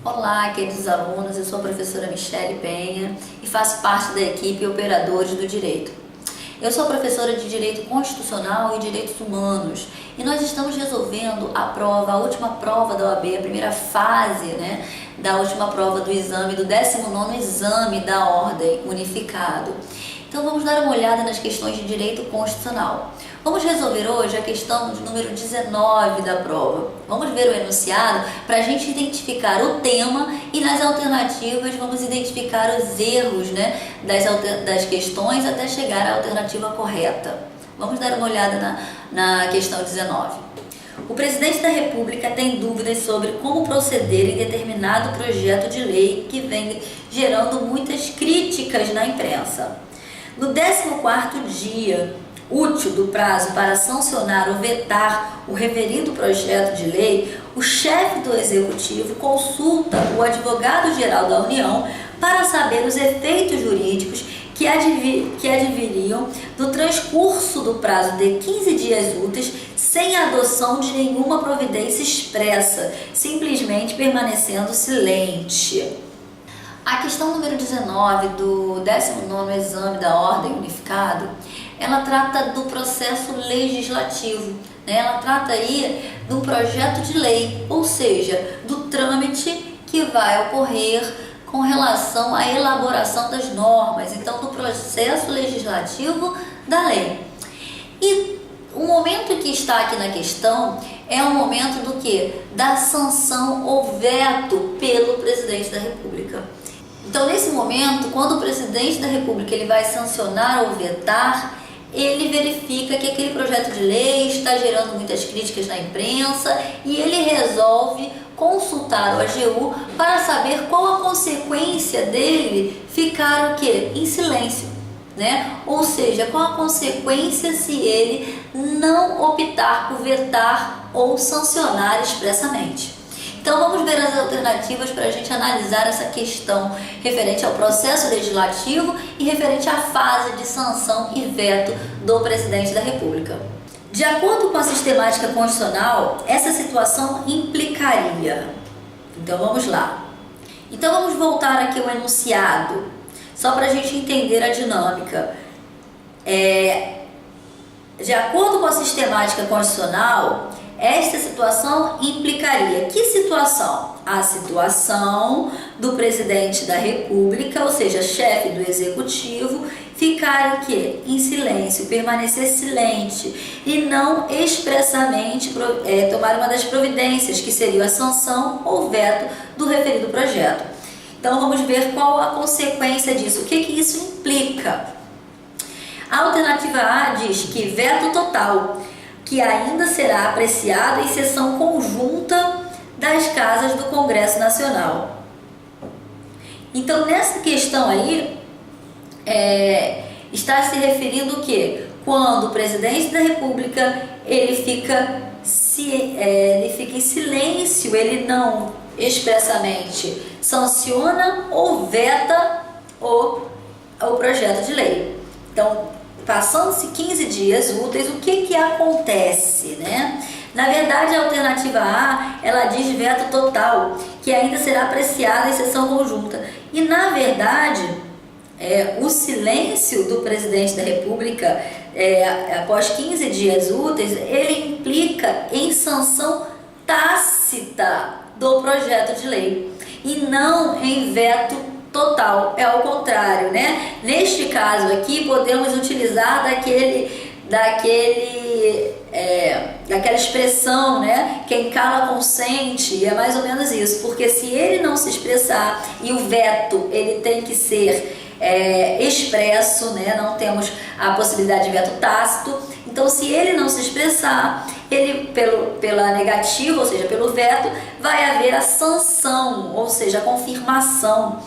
Olá, queridos alunos, eu sou a professora Michele Penha e faço parte da equipe Operadores do Direito. Eu sou professora de Direito Constitucional e Direitos Humanos e nós estamos resolvendo a última prova da OAB, a primeira fase, da última prova do exame, do 19º exame da Ordem Unificado. Então vamos dar uma olhada nas questões de Direito Constitucional. Vamos resolver hoje a questão de número 19 da prova. Vamos ver o enunciado para a gente identificar o tema e nas alternativas vamos identificar os erros das questões até chegar à alternativa correta. Vamos dar uma olhada na questão 19. O presidente da República tem dúvidas sobre como proceder em determinado projeto de lei que vem gerando muitas críticas na imprensa. No 14º dia útil do prazo para sancionar ou vetar o referido projeto de lei, o chefe do Executivo consulta o advogado-geral da União para saber os efeitos jurídicos que adviriam do transcurso do prazo de 15 dias úteis sem a adoção de nenhuma providência expressa, simplesmente permanecendo silente. A questão número 19 do 19º exame da Ordem Unificado, ela trata do processo legislativo, Ela trata aí de um projeto de lei, ou seja, do trâmite que vai ocorrer com relação à elaboração das normas, então do processo legislativo da lei. E o momento que está aqui na questão é o momento do quê? Da sanção ou veto pelo presidente da República. Então, nesse momento, quando o presidente da República ele vai sancionar ou vetar, ele verifica que aquele projeto de lei está gerando muitas críticas na imprensa e ele resolve consultar o AGU para saber qual a consequência dele ficar o quê? Em silêncio, Ou seja, qual a consequência se ele não optar por vetar ou sancionar expressamente. Então vamos ver as alternativas para a gente analisar essa questão referente ao processo legislativo e referente à fase de sanção e veto do presidente da República. De acordo com a sistemática constitucional, essa situação implicaria. Então vamos lá. Então vamos voltar aqui ao enunciado, só para a gente entender a dinâmica. De acordo com a sistemática constitucional, esta situação implicaria que situação? A situação do presidente da República, ou seja, chefe do Executivo, ficar em silêncio, permanecer silente e não expressamente tomar uma das providências, que seria a sanção ou veto do referido projeto. Então vamos ver qual a consequência disso, o que isso implica. A alternativa A diz que veto total, que ainda será apreciado em sessão conjunta das casas do Congresso Nacional. Então, nessa questão aí, está se referindo o quê? Quando o presidente da República ele fica em silêncio, ele não expressamente sanciona ou veta o projeto de lei. Então, passando-se 15 dias úteis, o que acontece, Na verdade, a alternativa A, ela diz veto total, que ainda será apreciada em sessão conjunta. E, na verdade, o silêncio do presidente da República, após 15 dias úteis, ele implica em sanção tácita do projeto de lei e não em veto total, é ao contrário, Neste caso aqui, podemos utilizar daquela expressão, quem cala consente, é mais ou menos isso, porque se ele não se expressar e o veto ele tem que ser expresso, não temos a possibilidade de veto tácito, então se ele não se expressar, ele pela negativa, ou seja, pelo veto, vai haver a sanção, ou seja, a confirmação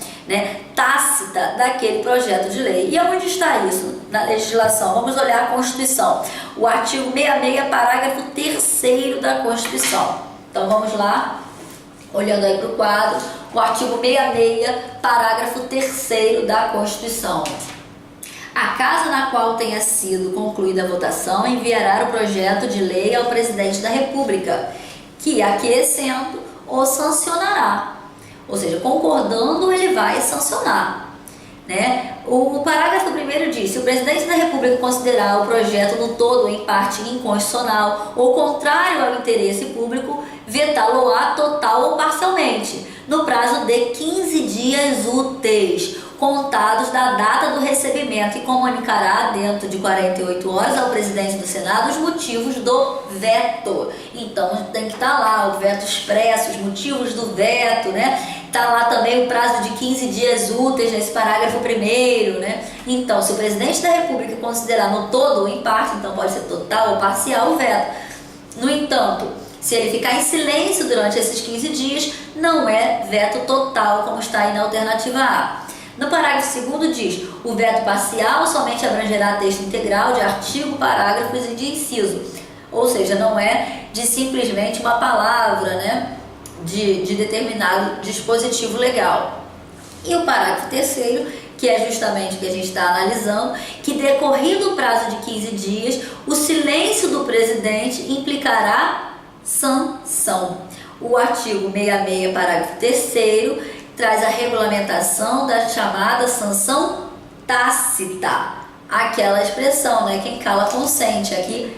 tácita daquele projeto de lei. E onde está isso na legislação? Vamos olhar a Constituição, o artigo 66, parágrafo 3º da Constituição. Então vamos lá, olhando aí para o quadro, o artigo 66, parágrafo 3º da Constituição. A casa na qual tenha sido concluída a votação enviará o projeto de lei ao presidente da República, que, aquecendo, o sancionará. ou seja, concordando ele vai sancionar, né? O parágrafo 1º diz: se o presidente da República considerar o projeto no todo ou em parte inconstitucional ou contrário ao interesse público, vetá-lo-á total ou parcialmente, no prazo de 15 dias úteis, contados da data do recebimento, e comunicará dentro de 48 horas ao presidente do Senado os motivos do veto. Então tem que estar lá o veto expresso, os motivos do veto, né? Está lá também o prazo de 15 dias úteis nesse parágrafo 1º, né? Então, se o presidente da República considerar no todo ou em parte, então pode ser total ou parcial o veto. No entanto, se ele ficar em silêncio durante esses 15 dias, não é veto total, como está aí na alternativa A. No parágrafo 2º diz: o veto parcial somente abrangerá texto integral de artigo, parágrafos e de inciso. Ou seja, não é de simplesmente uma palavra, né, de determinado dispositivo legal. E o parágrafo 3º, que é justamente o que a gente está analisando, que decorrido o prazo de 15 dias, o silêncio do presidente implicará sanção. O artigo 66, parágrafo 3º, traz a regulamentação da chamada sanção tácita. Aquela expressão, né? Quem cala consente. Aqui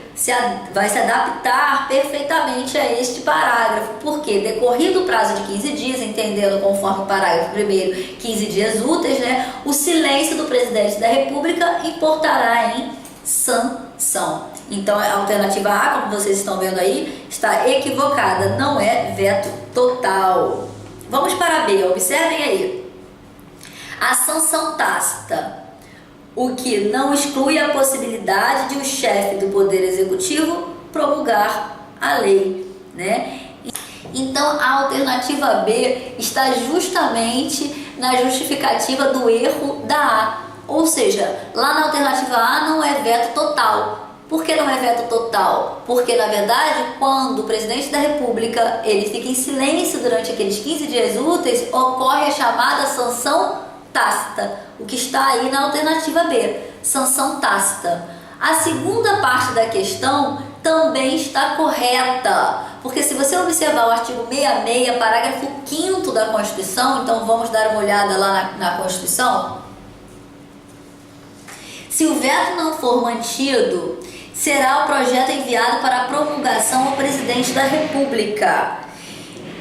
vai se adaptar perfeitamente a este parágrafo, porque decorrido o prazo de 15 dias, entendendo conforme o parágrafo 1º, 15 dias úteis, né? O silêncio do presidente da República importará em sanção. Então a alternativa A, como vocês estão vendo aí, está equivocada, não é veto total. Vamos para B, observem aí. A sanção tácita, o que não exclui a possibilidade de o chefe do Poder Executivo promulgar a lei, né? Então a alternativa B está justamente na justificativa do erro da A, ou seja, lá na alternativa A não é veto total. Por que não é veto total? Porque, na verdade, quando o presidente da República ele fica em silêncio durante aqueles 15 dias úteis, ocorre a chamada sanção tácita, o que está aí na alternativa B, sanção tácita. A segunda parte da questão também está correta, porque se você observar o artigo 66, parágrafo 5º da Constituição, então vamos dar uma olhada lá na Constituição. Se o veto não for mantido, será o projeto enviado para promulgação ao presidente da República,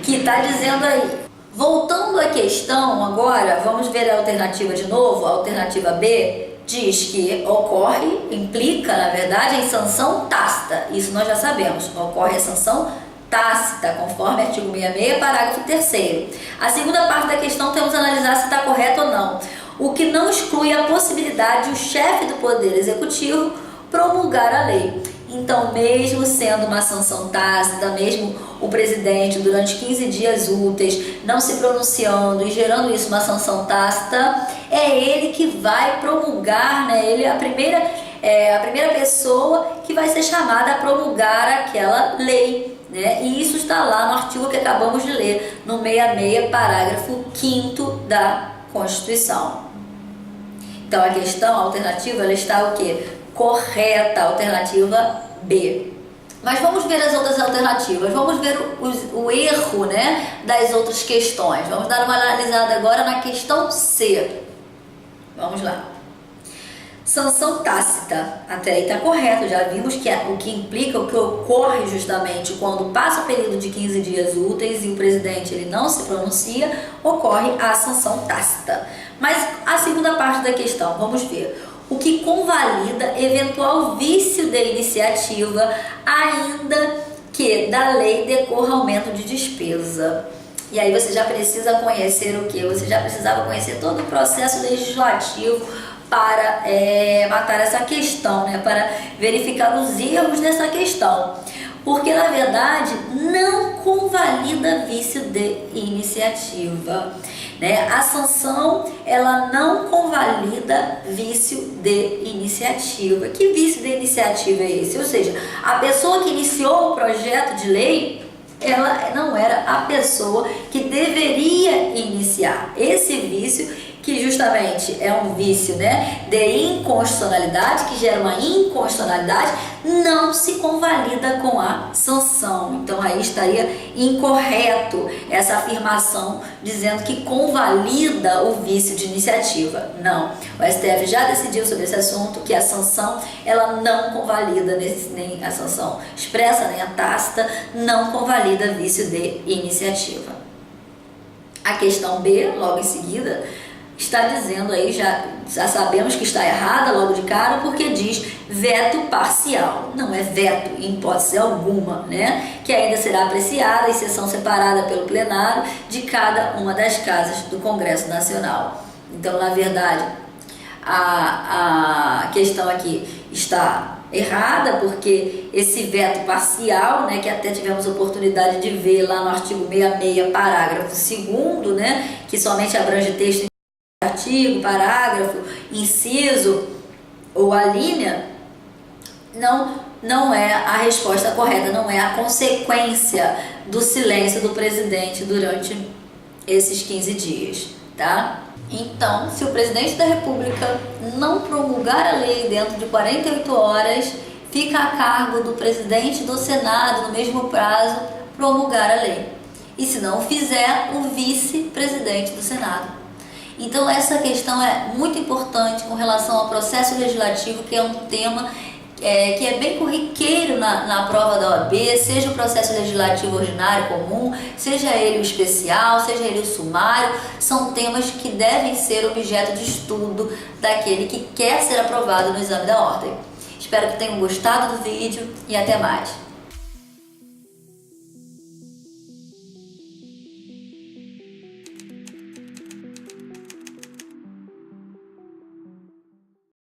que está dizendo aí. Voltando à questão agora, vamos ver a alternativa de novo. A alternativa B diz que ocorre, implica, na verdade, em sanção tácita. Isso nós já sabemos, ocorre a sanção tácita, conforme artigo 66, parágrafo 3º. A segunda parte da questão temos que analisar se está correto ou não. O que não exclui a possibilidade de o chefe do Poder Executivo promulgar a lei. Então, mesmo sendo uma sanção tácita, mesmo o presidente durante 15 dias úteis não se pronunciando e gerando isso uma sanção tácita, é ele que vai promulgar, né? Ele é a primeira pessoa que vai ser chamada a promulgar aquela lei, né? E isso está lá no artigo que acabamos de ler, no 66, parágrafo 5º da Constituição. Então a questão, a alternativa, ela está o quê? Correta, alternativa B. Mas vamos ver as outras alternativas, vamos ver o erro, né, das outras questões. Vamos dar uma analisada agora na questão C. Vamos lá. Sanção tácita, até aí está correto, já vimos que o que implica, o que ocorre justamente quando passa o período de 15 dias úteis e o presidente ele não se pronuncia, ocorre a sanção tácita. Mas a segunda parte da questão, vamos ver. O que convalida eventual vício de iniciativa, ainda que da lei decorra aumento de despesa. E aí você já precisa conhecer o que? Você já precisava conhecer todo o processo legislativo para matar essa questão, né? Para verificar os erros dessa questão. Porque, na verdade, não convalida vício de iniciativa, né? A sanção, ela não convalida vício de iniciativa. Que vício de iniciativa é esse? Ou seja, a pessoa que iniciou o projeto de lei, ela não era a pessoa que deveria iniciar. Esse vício que justamente é um vício, né, de inconstitucionalidade, que gera uma inconstitucionalidade, não se convalida com a sanção. Então aí estaria incorreto essa afirmação dizendo que convalida o vício de iniciativa. Não, o STF já decidiu sobre esse assunto, que a sanção ela não convalida, nem a sanção expressa nem a tácita não convalida vício de iniciativa. A questão B, logo em seguida, está dizendo aí, já sabemos que está errada logo de cara, porque diz veto parcial. Não é veto em hipótese alguma, né? Que ainda será apreciada em sessão separada pelo plenário de cada uma das casas do Congresso Nacional. Então, na verdade, a questão aqui está errada, porque esse veto parcial, né, que até tivemos oportunidade de ver lá no artigo 66, parágrafo 2º, né, que somente abrange texto, artigo, parágrafo, inciso ou a linha, não é a resposta correta, não é a consequência do silêncio do presidente durante esses 15 dias, tá? Então, se o presidente da República não promulgar a lei dentro de 48 horas, fica a cargo do presidente do Senado, no mesmo prazo, promulgar a lei. E se não fizer, o vice-presidente do Senado. Então, essa questão é muito importante com relação ao processo legislativo, que é um tema que é bem corriqueiro na prova da OAB, seja o processo legislativo ordinário comum, seja ele o especial, seja ele o sumário, são temas que devem ser objeto de estudo daquele que quer ser aprovado no exame da ordem. Espero que tenham gostado do vídeo e até mais.